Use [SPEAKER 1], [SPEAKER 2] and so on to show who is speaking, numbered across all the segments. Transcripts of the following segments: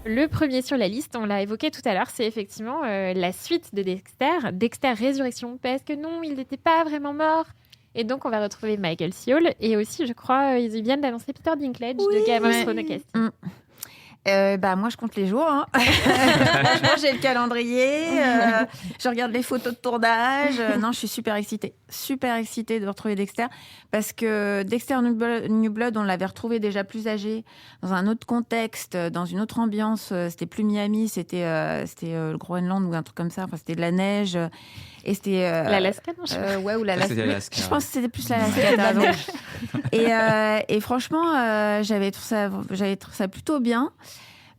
[SPEAKER 1] le premier sur la liste, on l'a évoqué tout à l'heure, c'est effectivement la suite de Dexter, Dexter Résurrection, parce que non, il n'était pas vraiment mort. Et donc, on va retrouver Michael C. Hall. Et aussi, je crois, ils viennent d'annoncer Peter Dinklage de Game of Thrones au casting.
[SPEAKER 2] Moi, je compte les jours. Hein. Franchement, j'ai le calendrier. Je regarde les photos de tournage. Non, je suis super excitée. Super excitée de retrouver Dexter. Parce que Dexter New Blood, on l'avait retrouvé déjà plus âgé, dans un autre contexte, dans une autre ambiance. C'était plus Miami, c'était le Groenland ou un truc comme ça. Enfin, c'était de la neige. Et c'était
[SPEAKER 1] l'Alaska, non,
[SPEAKER 2] ouais, ou l'Alaska.
[SPEAKER 3] l'Alaska.
[SPEAKER 2] Je pense que c'était plus l'Alaska, t'as raison. Et franchement, j'avais trouvé ça plutôt bien.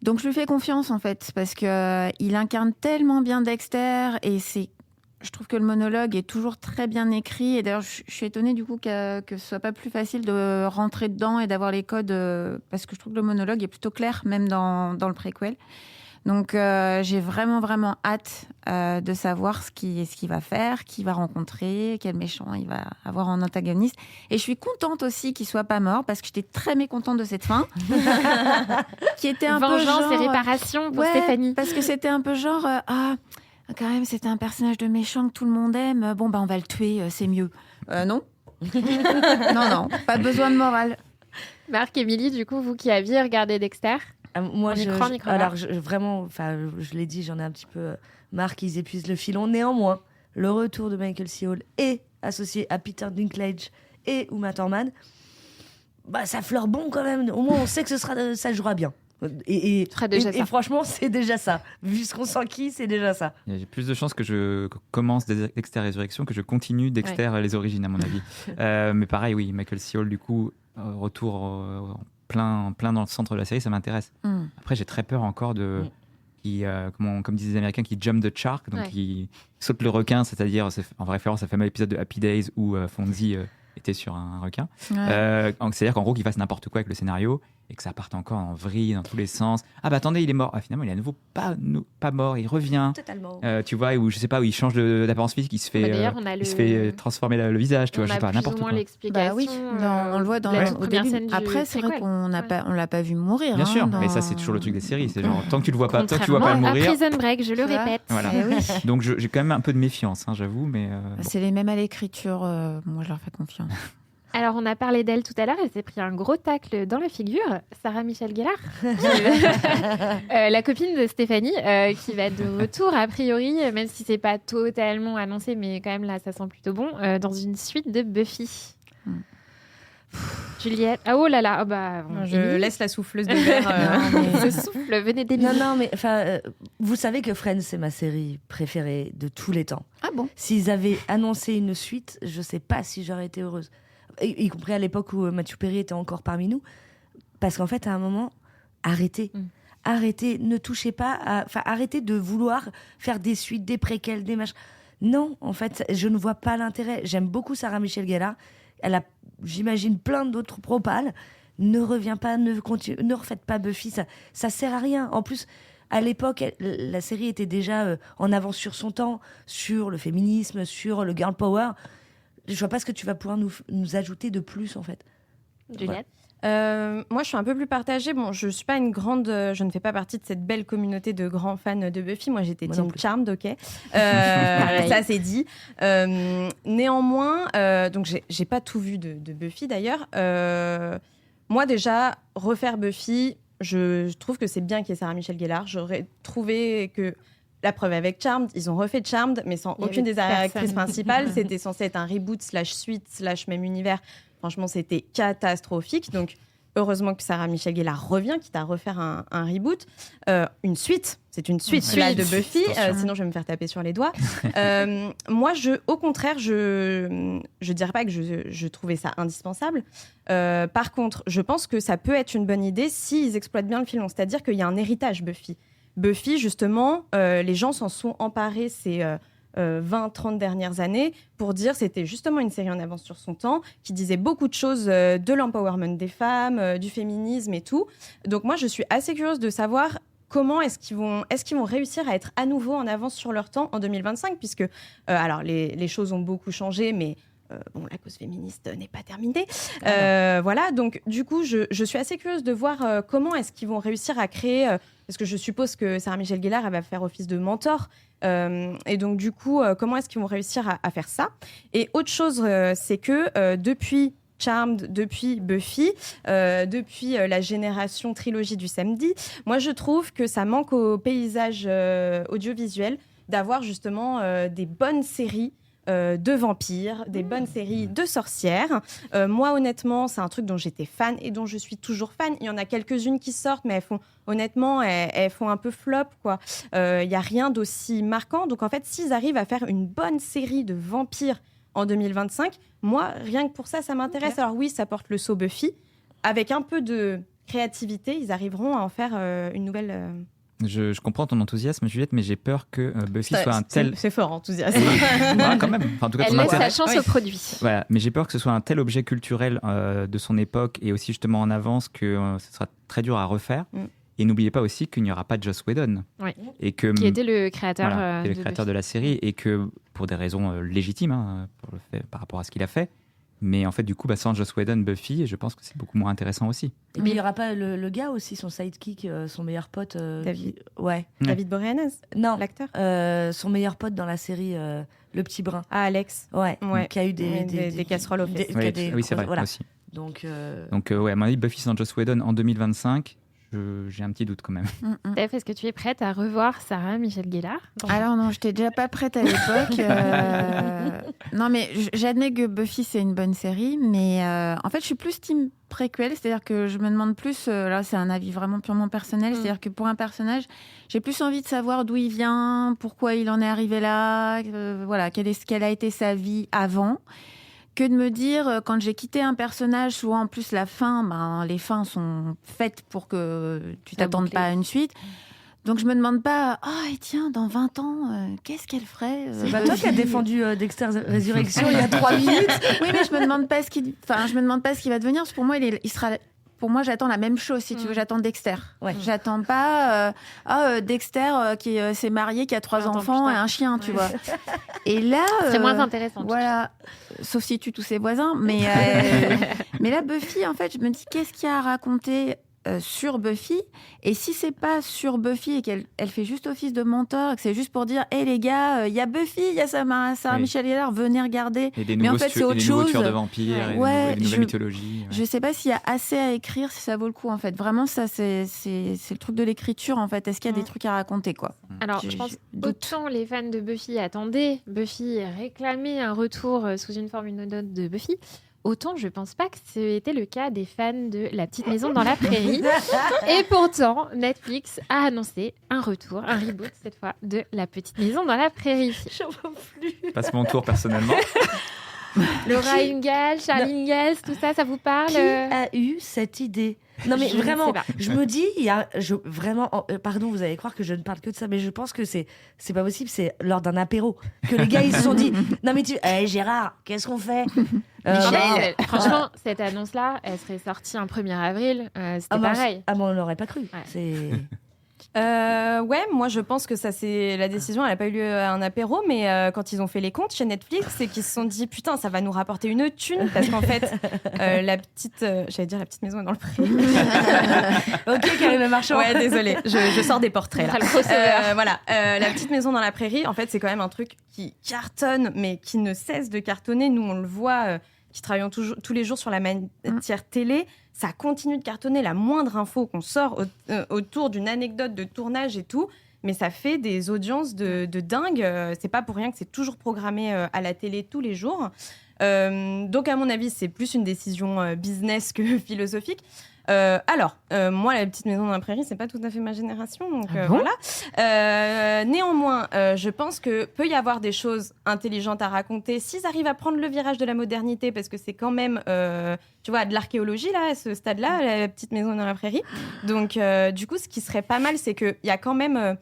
[SPEAKER 2] Donc je lui fais confiance en fait, parce que il incarne tellement bien Dexter, et je trouve que le monologue est toujours très bien écrit. Et d'ailleurs, je suis étonnée du coup que ce soit pas plus facile de rentrer dedans et d'avoir les codes, parce que je trouve que le monologue est plutôt clair, même dans le préquel. Donc j'ai vraiment vraiment hâte de savoir ce qu'il va faire, qui va rencontrer, quel méchant il va avoir en antagoniste. Et je suis contente aussi qu'il soit pas mort, parce que j'étais très mécontente de cette fin, qui était un peu genre
[SPEAKER 1] vengeance et réparation pour Stéphanie.
[SPEAKER 2] Parce que c'était un peu genre quand même c'était un personnage de méchant que tout le monde aime. Bon on va le tuer, c'est mieux. Non. non, pas besoin de morale.
[SPEAKER 1] Marc, Émilie, du coup, vous qui aviez regardé Dexter.
[SPEAKER 4] Moi, vraiment, je l'ai dit, j'en ai un petit peu marre qu'ils épuisent le filon. Néanmoins, le retour de Michael C. Hall est associé à Peter Dinklage et Uma Thurman. Ça fleure bon quand même. Au moins, on sait que ça jouera bien. Et franchement, c'est déjà ça. Vu ce qu'on s'enquille, c'est déjà ça.
[SPEAKER 3] J'ai plus de chances que je commence Dexter Résurrection que je continue Dexter les origines, à mon avis. Mais pareil, oui, Michael C. Hall, du coup, retour plein dans le centre de la série, ça m'intéresse. Après, j'ai très peur encore de comme disent les Américains, qui jump the shark, donc qui saute le requin, c'est-à-dire en référence à un fameux épisode de Happy Days où Fonzie était sur un requin. C'est-à-dire qu'en gros, qu'il fasse n'importe quoi avec le scénario et que ça parte encore en vrille dans tous les sens. Attendez, il est mort. Finalement, il est à nouveau pas mort, il revient.
[SPEAKER 4] Totalement.
[SPEAKER 3] Tu vois, ou je sais pas, où il change d'apparence physique, il se fait transformer le visage, tu vois, je sais pas, n'importe quoi.
[SPEAKER 1] L'explication.
[SPEAKER 2] Oui, on le voit dans au début. Après, c'est vrai qu'on l'a pas vu mourir.
[SPEAKER 3] Bien sûr, mais ça, c'est toujours le truc des séries. C'est genre, tant que tu le vois pas,
[SPEAKER 1] Contrairement
[SPEAKER 3] mourir.
[SPEAKER 1] à Prison Break, je le répète.
[SPEAKER 3] Voilà. Donc, j'ai quand même un peu de méfiance, j'avoue, mais.
[SPEAKER 2] C'est les mêmes à l'écriture. Moi, je leur fais confiance.
[SPEAKER 1] Alors, on a parlé d'elle tout à l'heure, elle s'est pris un gros tacle dans la figure. Sarah Michelle Gellar, la copine de Stéphanie, qui va être de retour, a priori, même si c'est pas totalement annoncé, mais quand même là, ça sent plutôt bon, dans une suite de Buffy. Juliette, oh là là,
[SPEAKER 5] je laisse la souffleuse de verre.
[SPEAKER 1] Ce souffle, venez d'éliminer.
[SPEAKER 4] Non, mais vous savez que Friends, c'est ma série préférée de tous les temps.
[SPEAKER 2] Ah bon?
[SPEAKER 4] S'ils avaient annoncé une suite, je sais pas si j'aurais été heureuse. Y compris à l'époque où Matthew Perry était encore parmi nous. Parce qu'en fait, à un moment, arrêtez. Arrêtez, ne touchez pas. Arrêtez de vouloir faire des suites, des préquels, des machins. Non, en fait, je ne vois pas l'intérêt. J'aime beaucoup Sarah Michelle Gellar. Elle a, j'imagine, plein d'autres propales. Ne reviens pas, ne refaites pas Buffy. Ça sert à rien. En plus, à l'époque, la série était déjà en avance sur son temps, sur le féminisme, sur le girl power. Je vois pas ce que tu vas pouvoir nous ajouter de plus, en fait.
[SPEAKER 1] Juliette.
[SPEAKER 5] Moi, je suis un peu plus partagée. Bon, je suis pas je ne fais pas partie de cette belle communauté de grands fans de Buffy. Moi, j'étais team Charmed, ok. Ça, c'est dit. Néanmoins, donc j'ai pas tout vu de Buffy d'ailleurs. Moi, déjà, refaire Buffy, je trouve que c'est bien qu'il y ait Sarah Michelle Gellar. J'aurais trouvé que la preuve avec Charmed, ils ont refait Charmed, mais sans aucune des actrices principales. C'était censé être un reboot /suite / même univers. Franchement, c'était catastrophique. Donc, heureusement que Sarah Michelle Gellar revient, quitte à refaire un reboot. Une suite. C'est une suite de Buffy. Sinon, je vais me faire taper sur les doigts. Moi, au contraire, je dirais pas que je trouvais ça indispensable. Par contre, je pense que ça peut être une bonne idée s'ils exploitent bien le filon. C'est-à-dire qu'il y a un héritage Buffy. Buffy, justement, les gens s'en sont emparés ces 20-30 dernières années pour dire c'était justement une série en avance sur son temps qui disait beaucoup de choses de l'empowerment des femmes, du féminisme et tout. Donc moi, je suis assez curieuse de savoir comment est-ce qu'ils vont réussir à être à nouveau en avance sur leur temps en 2025 puisque alors les choses ont beaucoup changé, mais la cause féministe n'est pas terminée. Voilà, donc du coup, je suis assez curieuse de voir comment est-ce qu'ils vont réussir à créer, parce que je suppose que Sarah Michelle Gellar, elle va faire office de mentor. Et donc, du coup, comment est-ce qu'ils vont réussir à faire ça ? Et autre chose, c'est que depuis Charmed, depuis Buffy, depuis la génération trilogie du samedi, moi, je trouve que ça manque au paysage audiovisuel d'avoir justement des bonnes séries de vampires, des bonnes séries de sorcières. Moi, honnêtement, c'est un truc dont j'étais fan et dont je suis toujours fan. Il y en a quelques-unes qui sortent, mais elles font un peu flop, quoi. Il n'y a rien d'aussi marquant. Donc, en fait, s'ils arrivent à faire une bonne série de vampires en 2025, moi, rien que pour ça, ça m'intéresse. Okay. Alors oui, ça porte le sceau Buffy. Avec un peu de créativité, ils arriveront à en faire une nouvelle...
[SPEAKER 3] Je comprends ton enthousiasme, Juliette, mais j'ai peur que Buffy soit un tel...
[SPEAKER 5] C'est fort, enthousiasme.
[SPEAKER 3] Quand même. Enfin, en tout cas,
[SPEAKER 1] elle laisse sa chance au produit.
[SPEAKER 3] Voilà. Mais j'ai peur que ce soit un tel objet culturel de son époque et aussi justement en avance que ce sera très dur à refaire. Et n'oubliez pas aussi qu'il n'y aura pas de Joss Whedon.
[SPEAKER 1] Oui.
[SPEAKER 3] Et que,
[SPEAKER 1] qui était le créateur,
[SPEAKER 3] le créateur de la série. Et que, pour des raisons légitimes, par rapport à ce qu'il a fait, mais en fait, du coup, sans Joss Whedon, Buffy, je pense que c'est beaucoup moins intéressant aussi.
[SPEAKER 4] Mais il n'y aura pas le gars aussi, son sidekick, son meilleur pote.
[SPEAKER 5] David.
[SPEAKER 4] Ouais.
[SPEAKER 5] David Boreanaz.
[SPEAKER 4] Non.
[SPEAKER 5] L'acteur.
[SPEAKER 4] Son meilleur pote dans la série Le Petit Brun.
[SPEAKER 5] Ah, Alex.
[SPEAKER 4] Ouais. Qui a eu des
[SPEAKER 5] casseroles au fesses.
[SPEAKER 3] Oui, c'est vrai.
[SPEAKER 4] Voilà.
[SPEAKER 3] Aussi.
[SPEAKER 4] Donc,
[SPEAKER 3] ouais, à mon avis, Buffy sans Joss Whedon en 2025. J'ai un petit doute quand même.
[SPEAKER 1] Steph, est-ce que tu es prête à revoir Sarah Michelle Gellar ?
[SPEAKER 2] Alors non, je n'étais déjà pas prête à l'époque. Non, mais j'admets que Buffy, c'est une bonne série, mais en fait, je suis plus team préquel, c'est-à-dire que je me demande plus, là c'est un avis vraiment purement personnel, c'est-à-dire que pour un personnage, j'ai plus envie de savoir d'où il vient, pourquoi il en est arrivé là, voilà, quelle a été sa vie avant, que de me dire, quand j'ai quitté un personnage, souvent en plus la fin, les fins sont faites pour que tu t'attendes pas à une suite. Donc je me demande pas, et tiens, dans 20 ans, qu'est-ce qu'elle ferait
[SPEAKER 4] C'est pas toi qui as défendu Dexter Résurrection il y a 3 minutes.
[SPEAKER 2] Oui, mais je me demande pas ce qu'il va devenir, parce que pour moi, il sera... Pour moi, j'attends la même chose, si tu veux. J'attends Dexter. Ouais. J'attends pas Dexter qui s'est marié, qui a 3 enfants et un chien, tu vois. Et là...
[SPEAKER 1] c'est moins intéressant.
[SPEAKER 2] Voilà. Sauf si tu tous ses voisins. Mais là, Buffy, en fait, je me dis, qu'est-ce qu'il y a à raconter sur Buffy, et si c'est pas sur Buffy et qu'elle fait juste office de mentor et que c'est juste pour dire les gars, il y a Buffy, il y a Sarah Michelle Gellar, venez regarder,
[SPEAKER 3] mais
[SPEAKER 2] en fait c'est autre chose,
[SPEAKER 3] tueurs de vampires, et des nouvelles mythologies.
[SPEAKER 2] Je sais pas s'il y a assez à écrire, si ça vaut le coup en fait, vraiment ça c'est le truc de l'écriture en fait, est-ce qu'il y a des trucs à raconter quoi.
[SPEAKER 1] Alors je pense autant les fans de Buffy attendaient Buffy réclamer un retour sous une forme ou une autre de Buffy, autant je pense pas que c'était le cas des fans de La Petite Maison dans la Prairie. Et pourtant, Netflix a annoncé un retour, un reboot cette fois, de La Petite Maison dans la Prairie.
[SPEAKER 4] J'en peux plus.
[SPEAKER 3] Passe mon tour personnellement.
[SPEAKER 1] Laura Ingalls, Charlie Ingalls, tout ça, ça vous parle ?
[SPEAKER 4] Qui a eu cette idée ? Non mais vraiment, je me dis, pardon, vous allez croire que je ne parle que de ça, mais je pense que c'est pas possible, c'est lors d'un apéro que les gars ils se sont dit, non mais Gérard, qu'est-ce qu'on fait ?
[SPEAKER 1] Franchement, cette annonce-là, elle serait sortie un 1er avril, c'était pareil.
[SPEAKER 4] Ah, mais on l'aurait pas cru. Ouais. C'est...
[SPEAKER 5] moi je pense que ça c'est la décision, elle a pas eu lieu à un apéro, mais quand ils ont fait les comptes chez Netflix, c'est qu'ils se sont dit putain ça va nous rapporter une thune, parce qu'en fait la petite maison est dans le pré.
[SPEAKER 4] Ok, Karine Marchand.
[SPEAKER 5] Ouais, désolée, je sors des portraits là. Voilà, La Petite Maison dans la Prairie, en fait c'est quand même un truc qui cartonne, mais qui ne cesse de cartonner. Nous on le voit, qui travaillons tous les jours sur la matière télé. Ça continue de cartonner, la moindre info qu'on sort autour d'une anecdote de tournage et tout, mais ça fait des audiences de dingue. C'est pas pour rien que c'est toujours programmé à la télé tous les jours. Donc à mon avis, c'est plus une décision business que philosophique. Moi, La Petite Maison dans la Prairie, c'est pas tout à fait ma génération, donc voilà. Néanmoins, je pense que peut y avoir des choses intelligentes à raconter s'ils arrivent à prendre le virage de la modernité, parce que c'est quand même, tu vois, de l'archéologie là, à ce stade-là, La Petite Maison dans la Prairie. Donc, du coup, ce qui serait pas mal, c'est qu'il y a quand même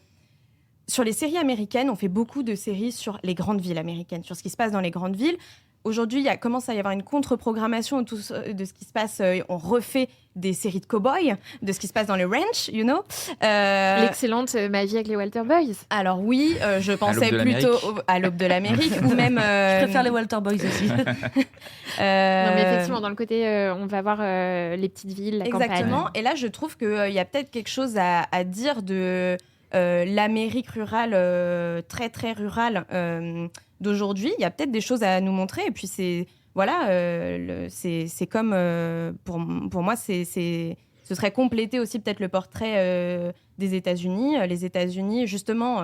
[SPEAKER 5] sur les séries américaines, on fait beaucoup de séries sur les grandes villes américaines, sur ce qui se passe dans les grandes villes. aujourd'hui, il commence à y avoir une contre-programmation de ce qui se passe. On refait des séries de cow-boys, de ce qui se passe dans les ranchs, you know.
[SPEAKER 1] L'excellente Ma vie avec les Walter Boys.
[SPEAKER 5] Alors oui, je pensais plutôt à l'Aube de l'Amérique ou même...
[SPEAKER 4] Je préfère les Walter Boys aussi.
[SPEAKER 1] Non, mais effectivement, dans le côté, on va voir les petites villes, la campagne.
[SPEAKER 5] Exactement. Et là, je trouve qu'il y a peut-être quelque chose à dire de l'Amérique rurale, très très rurale d'aujourd'hui. Il y a peut-être des choses à nous montrer. Et puis c'est comme pour moi, ce serait compléter aussi peut-être le portrait des États-Unis. Les États-Unis, justement,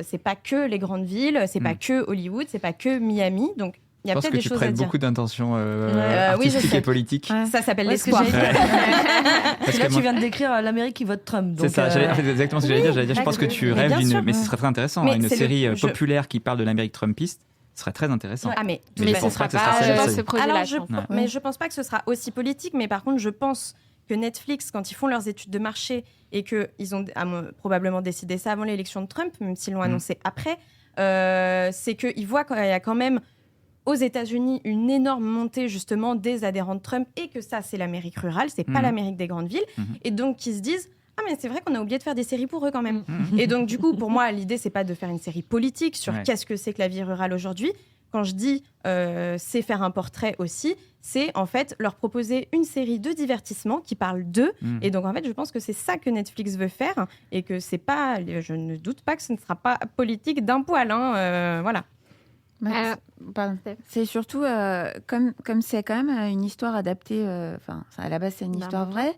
[SPEAKER 5] c'est pas que les grandes villes, c'est pas que Hollywood, c'est pas que Miami. Donc il y a peut-être des choses à dire.
[SPEAKER 3] Je pense que tu prêtes beaucoup d'intentions artistiques et politiques.
[SPEAKER 5] Ouais. Ça s'appelle l'espoir.
[SPEAKER 4] Parce que là, tu viens de décrire l'Amérique qui vote Trump.
[SPEAKER 3] C'est ça, c'est exactement ce que j'allais dire. Je pense que tu rêves d'une... Mais ce serait très intéressant, une série populaire qui parle de l'Amérique trumpiste. Ce serait très intéressant.
[SPEAKER 5] Mais
[SPEAKER 1] ce sera pas ce projet-là.
[SPEAKER 5] Mais je pense pas que ce sera aussi politique. Mais par contre, je pense que Netflix, quand ils font leurs études de marché et qu'ils ont probablement décidé ça avant l'élection de Trump, même s'ils l'ont annoncé après, c'est qu'ils voient qu'il y a quand même aux États-Unis une énorme montée justement des adhérents de Trump et que ça, c'est l'Amérique rurale, c'est pas l'Amérique des grandes villes. Et donc, ils se disent... Ah mais c'est vrai qu'on a oublié de faire des séries pour eux quand même. Et donc du coup, pour moi, l'idée, c'est pas de faire une série politique sur qu'est-ce que c'est que la vie rurale aujourd'hui. Quand je dis c'est faire un portrait aussi, c'est en fait leur proposer une série de divertissement qui parle d'eux. Et donc en fait, je pense que c'est ça que Netflix veut faire et que c'est pas, je ne doute pas que ce ne sera pas politique d'un poil. Voilà.
[SPEAKER 2] C'est surtout comme c'est quand même une histoire adaptée. À la base, c'est une histoire vraie.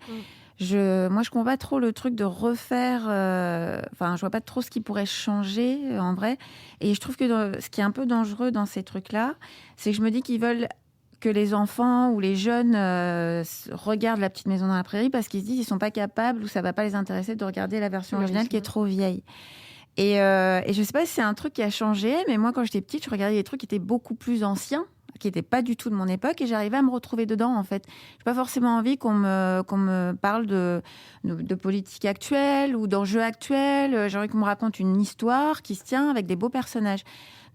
[SPEAKER 2] Moi, je comprends pas trop le truc de refaire. Je vois pas trop ce qui pourrait changer en vrai. Et je trouve que ce qui est un peu dangereux dans ces trucs-là, c'est que je me dis qu'ils veulent que les enfants ou les jeunes regardent La Petite Maison dans la Prairie parce qu'ils se disent qu'ils sont pas capables ou ça va pas les intéresser de regarder la version originale qui est trop vieille. Et je sais pas si c'est un truc qui a changé, mais moi, quand j'étais petite, je regardais des trucs qui étaient beaucoup plus anciens, qui n'étaient pas du tout de mon époque, et j'arrivais à me retrouver dedans, en fait. J'ai pas forcément envie qu'on me parle de politique actuelle ou d'enjeux actuels. J'ai envie qu'on me raconte une histoire qui se tient avec des beaux personnages.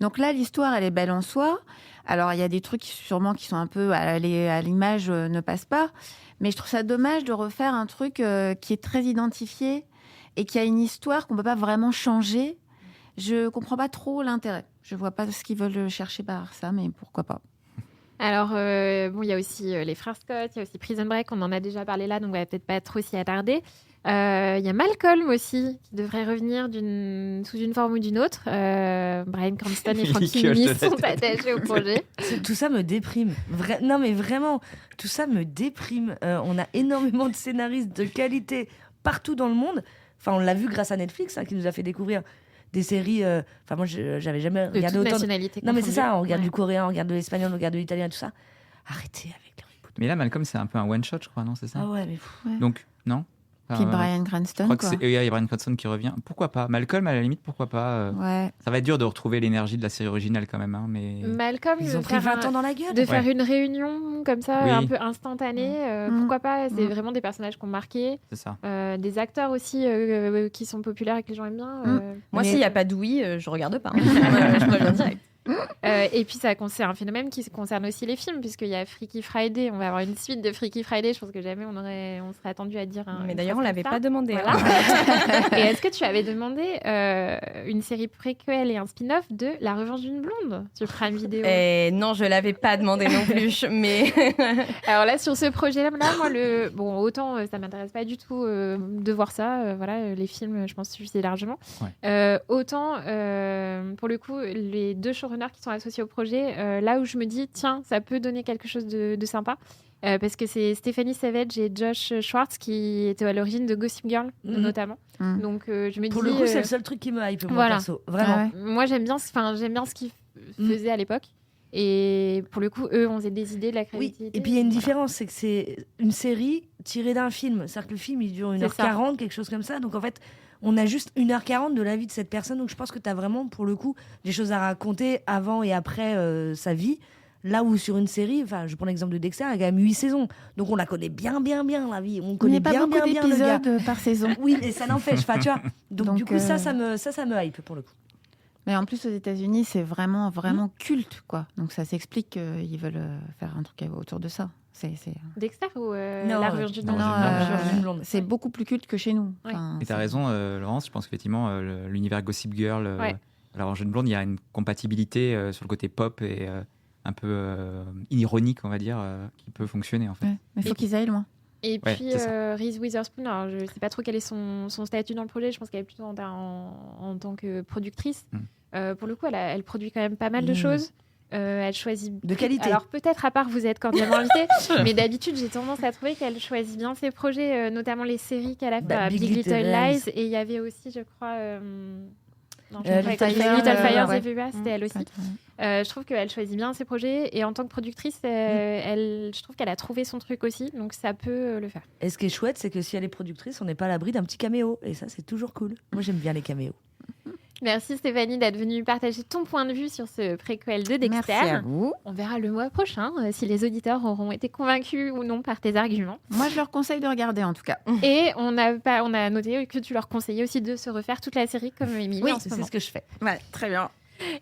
[SPEAKER 2] Donc là, l'histoire, elle est belle en soi. Alors, il y a des trucs sûrement qui sont un peu à l'image, ne passent pas. Mais je trouve ça dommage de refaire un truc qui est très identifié et qui a une histoire qu'on ne peut pas vraiment changer. Je ne comprends pas trop l'intérêt. Je ne vois pas ce qu'ils veulent chercher par ça, mais pourquoi pas.
[SPEAKER 1] Alors, il y a aussi les frères Scott, il y a aussi Prison Break, on en a déjà parlé là, donc on va peut-être pas trop s'y attarder. Il y a Malcolm aussi, qui devrait revenir sous une forme ou d'une autre. Bryan Cranston et Frankie Muniz sont attachés au projet.
[SPEAKER 4] Tout ça me déprime. Non, mais vraiment, tout ça me déprime. On a énormément de scénaristes de qualité partout dans le monde. Enfin, on l'a vu grâce à Netflix, qui nous a fait découvrir des séries. Moi, j'avais jamais regardé autant. Non, mais c'est ça. On regarde du coréen, on regarde de l'espagnol, on regarde de l'italien, tout ça. Arrêtez avec les reboots.
[SPEAKER 3] Mais là, Malcolm, c'est un peu un one shot, je crois, non? C'est ça?
[SPEAKER 4] Ah ouais, mais
[SPEAKER 2] ouais.
[SPEAKER 3] Donc, non.
[SPEAKER 2] Puis Bryan Cranston,
[SPEAKER 3] je crois qu'il y a Bryan Cranston qui revient. Pourquoi pas? Malcolm, à la limite, pourquoi pas?
[SPEAKER 2] Ouais.
[SPEAKER 3] Ça va être dur de retrouver l'énergie de la série originale quand même. Mais...
[SPEAKER 1] Malcolm,
[SPEAKER 4] ils ont pris 20 ans dans la gueule.
[SPEAKER 1] De faire une réunion comme ça, un peu instantanée. Pourquoi pas? C'est vraiment des personnages qui ont marqué.
[SPEAKER 3] C'est ça.
[SPEAKER 1] Des acteurs aussi qui sont populaires et que les gens aiment bien.
[SPEAKER 5] Moi, s'il n'y a pas d'ouïe, je regarde pas. Je préviens direct.
[SPEAKER 1] Et puis c'est un phénomène qui concerne aussi les films, puisqu'il y a Freaky Friday, on va avoir une suite de Freaky Friday, je pense que jamais on serait attendu à dire
[SPEAKER 5] mais d'ailleurs on l'avait pas demandé.
[SPEAKER 1] Voilà. Et est-ce que tu avais demandé une série préquelle et un spin-off de La Revanche d'une blonde sur Prime Video?
[SPEAKER 5] Non, je l'avais pas demandé non plus, mais
[SPEAKER 1] alors là sur ce projet-là, moi autant ça m'intéresse pas du tout de voir ça, les films je pense suffisent largement. Autant pour le coup les deux showrunners qui sont associés au projet, là où je me dis tiens ça peut donner quelque chose de sympa, parce que c'est Stephanie Savage et Josh Schwartz qui étaient à l'origine de Gossip Girl notamment. Donc je me dis
[SPEAKER 4] pour le coup c'est le seul truc qui me hype moi perso, vraiment.
[SPEAKER 1] Moi j'aime bien ce qu'ils faisaient à l'époque. Et pour le coup, eux, on faisait des idées de la créativité.
[SPEAKER 4] Oui, et puis il y a une différence, c'est que c'est une série tirée d'un film. C'est-à-dire que le film, il dure 1h40, quelque chose comme ça. Donc en fait, on a juste 1h40 de la vie de cette personne. Donc je pense que tu as vraiment, pour le coup, des choses à raconter avant et après sa vie. Là où sur une série, je prends l'exemple de Dexter, il y a quand même 8 saisons. Donc on la connaît bien la vie. On connaît bien le gars.
[SPEAKER 2] Il n'y a pas beaucoup d'épisodes par saison.
[SPEAKER 4] Oui, mais ça n'empêche. Tu vois. Donc du coup, ça me hype pour le coup.
[SPEAKER 2] Mais en plus, aux États-Unis, c'est vraiment culte, quoi. Donc ça s'explique qu'ils veulent faire un truc autour de ça.
[SPEAKER 1] Dexter ou
[SPEAKER 4] Non,
[SPEAKER 1] La Revanche d'une
[SPEAKER 2] blonde. C'est beaucoup plus culte que chez nous.
[SPEAKER 1] Ouais.
[SPEAKER 2] Enfin,
[SPEAKER 3] Et t'as raison, Laurence, je pense qu'effectivement, l'univers Gossip Girl, La Revanche d'une blonde, il y a une compatibilité sur le côté pop et un peu ironique, on va dire, qui peut fonctionner, en fait.
[SPEAKER 2] Ouais. Mais il faut qu'ils aillent loin.
[SPEAKER 1] Et puis Reese Witherspoon, alors je ne sais pas trop quel est son statut dans le projet, je pense qu'elle est plutôt en tant que productrice. Pour le coup, elle produit quand même pas mal de choses. Elle choisit
[SPEAKER 4] de qualité.
[SPEAKER 1] Alors peut-être à part vous êtes cordialement invité, mais d'habitude j'ai tendance à trouver qu'elle choisit bien ses projets, notamment les séries qu'elle a fait, Big Little Lies, et il y avait aussi, je crois, Little Fire, c'était elle aussi. Je trouve qu'elle choisit bien ses projets et en tant que productrice, je trouve qu'elle a trouvé son truc aussi, donc ça peut le faire.
[SPEAKER 4] Et ce qui est chouette, c'est que si elle est productrice, on n'est pas à l'abri d'un petit caméo, et ça c'est toujours cool. Moi j'aime bien les caméos.
[SPEAKER 1] Merci Stéphanie d'être venue partager ton point de vue sur ce préquel de Dexter.
[SPEAKER 2] Merci à vous.
[SPEAKER 1] On verra le mois prochain si les auditeurs auront été convaincus ou non par tes arguments.
[SPEAKER 2] Moi, je leur conseille de regarder en tout cas.
[SPEAKER 1] Et on a noté que tu leur conseillais aussi de se refaire toute la série comme Émilie.
[SPEAKER 2] Oui,
[SPEAKER 1] en ce moment.
[SPEAKER 2] C'est ce que je fais. Ouais, très bien.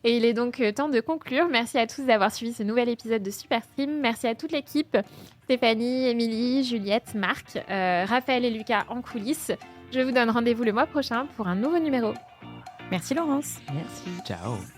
[SPEAKER 1] Et il est donc temps de conclure. Merci à tous d'avoir suivi ce nouvel épisode de Superstream. Merci à toute l'équipe. Stéphanie, Émilie, Juliette, Marc, Raphaël et Lucas en coulisses. Je vous donne rendez-vous le mois prochain pour un nouveau numéro. Merci Laurence.
[SPEAKER 4] Merci.
[SPEAKER 3] Ciao.